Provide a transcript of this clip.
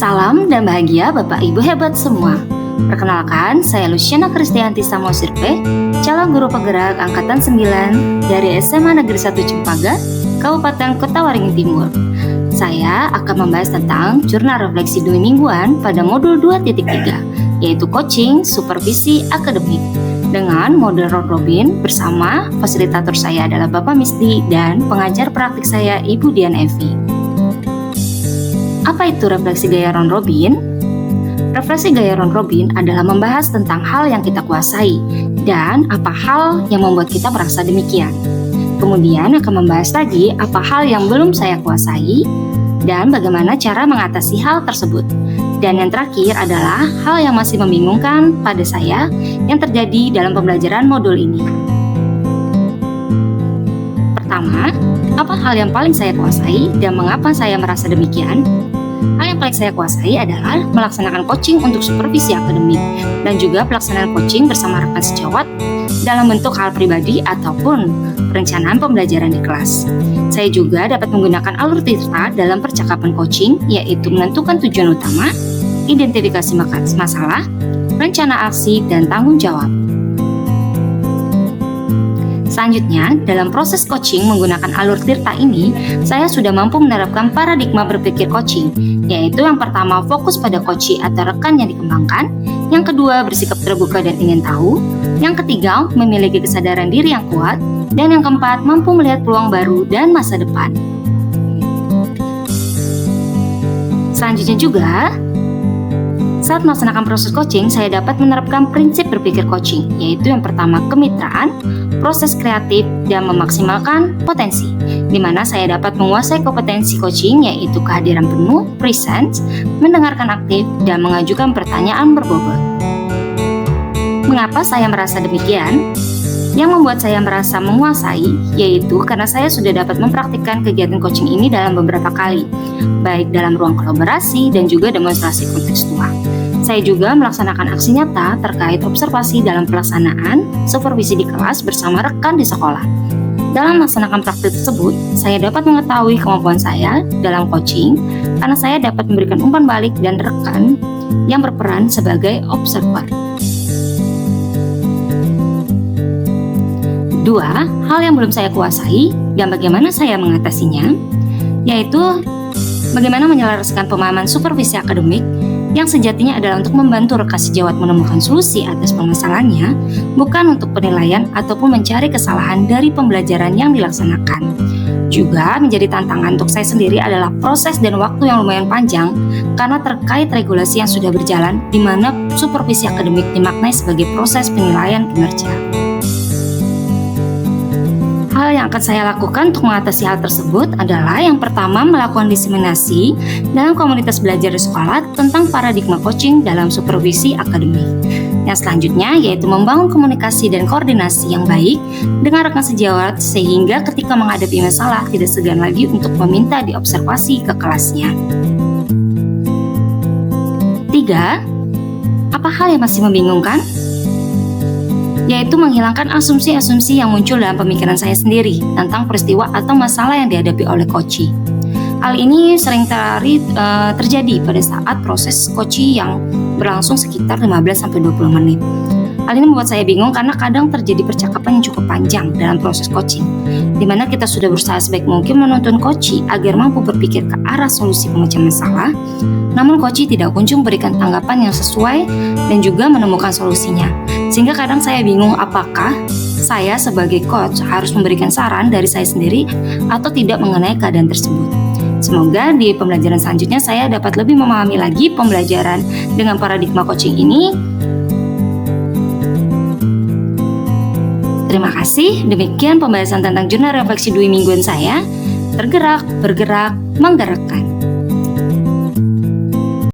Salam dan bahagia Bapak Ibu hebat semua. Perkenalkan, saya Luciana Kristianti Samosirpe, calon guru penggerak Angkatan 9 dari SMA Negeri 1 Cempaka, Kabupaten Kota Waringin Timur. Saya akan membahas tentang jurnal refleksi 2 mingguan pada modul 2.3, yaitu coaching supervisi akademik, dengan model round robin bersama fasilitator saya adalah Bapak Misdi dan pengajar praktik saya Ibu Dian Evi. Apa itu refleksi gaya round robin? Refleksi gaya round robin adalah membahas tentang hal yang kita kuasai dan apa hal yang membuat kita merasa demikian. Kemudian akan membahas lagi apa hal yang belum saya kuasai dan bagaimana cara mengatasi hal tersebut. Dan yang terakhir adalah hal yang masih membingungkan pada saya yang terjadi dalam pembelajaran modul ini. Pertama, apa hal yang paling saya kuasai dan mengapa saya merasa demikian? Hal yang paling saya kuasai adalah melaksanakan coaching untuk supervisi akademik dan juga pelaksanaan coaching bersama rekan sejawat dalam bentuk hal pribadi ataupun perencanaan pembelajaran di kelas. Saya juga dapat menggunakan alur tirta dalam percakapan coaching, yaitu menentukan tujuan utama, identifikasi masalah, rencana aksi, dan tanggung jawab. Selanjutnya, dalam proses coaching menggunakan alur tirta ini, saya sudah mampu menerapkan paradigma berpikir coaching, yaitu yang pertama fokus pada coachee atau rekan yang dikembangkan, yang kedua bersikap terbuka dan ingin tahu, yang ketiga memiliki kesadaran diri yang kuat, dan yang keempat mampu melihat peluang baru dan masa depan. Selanjutnya juga, saat melaksanakan proses coaching, saya dapat menerapkan prinsip berpikir coaching, yaitu yang pertama kemitraan, proses kreatif, dan memaksimalkan potensi, di mana saya dapat menguasai kompetensi coaching, yaitu kehadiran penuh, presence, mendengarkan aktif, dan mengajukan pertanyaan berbobot. Mengapa saya merasa demikian? Yang membuat saya merasa menguasai, yaitu karena saya sudah dapat mempraktikkan kegiatan coaching ini dalam beberapa kali, baik dalam ruang kolaborasi dan juga demonstrasi kontekstual. Saya juga melaksanakan aksi nyata terkait observasi dalam pelaksanaan supervisi di kelas bersama rekan di sekolah. Dalam melaksanakan praktik tersebut, saya dapat mengetahui kemampuan saya dalam coaching karena saya dapat memberikan umpan balik dan rekan yang berperan sebagai observer. 2. Hal yang belum saya kuasai dan bagaimana saya mengatasinya, yaitu bagaimana menyelaraskan pemahaman supervisi akademik yang sejatinya adalah untuk membantu rekan sejawat menemukan solusi atas permasalahannya, bukan untuk penilaian ataupun mencari kesalahan dari pembelajaran yang dilaksanakan. Juga menjadi tantangan untuk saya sendiri adalah proses dan waktu yang lumayan panjang karena terkait regulasi yang sudah berjalan di mana supervisi akademik dimaknai sebagai proses penilaian kinerja. Hal yang akan saya lakukan untuk mengatasi hal tersebut adalah yang pertama melakukan diseminasi dalam komunitas belajar di sekolah tentang paradigma coaching dalam supervisi akademik. Yang selanjutnya yaitu membangun komunikasi dan koordinasi yang baik dengan rekan sejawat sehingga ketika menghadapi masalah tidak segan lagi untuk meminta diobservasi ke kelasnya. 3. Apa hal yang masih membingungkan? Yaitu menghilangkan asumsi-asumsi yang muncul dalam pemikiran saya sendiri tentang peristiwa atau masalah yang dihadapi oleh coachee. Hal ini sering terjadi pada saat proses coachee yang berlangsung sekitar 15-20 menit. Hal ini membuat saya bingung karena kadang terjadi percakapan yang cukup panjang dalam proses coaching, di mana kita sudah berusaha sebaik mungkin menuntun coachee agar mampu berpikir ke arah solusi pemecahan masalah, namun coachee tidak kunjung berikan tanggapan yang sesuai dan juga menemukan solusinya. Sehingga kadang saya bingung apakah saya sebagai coach harus memberikan saran dari saya sendiri atau tidak mengenai keadaan tersebut. Semoga di pembelajaran selanjutnya saya dapat lebih memahami lagi pembelajaran dengan paradigma coaching ini. Terima kasih, demikian pembahasan tentang jurnal refleksi 2 mingguan saya. Tergerak, bergerak, menggerakkan.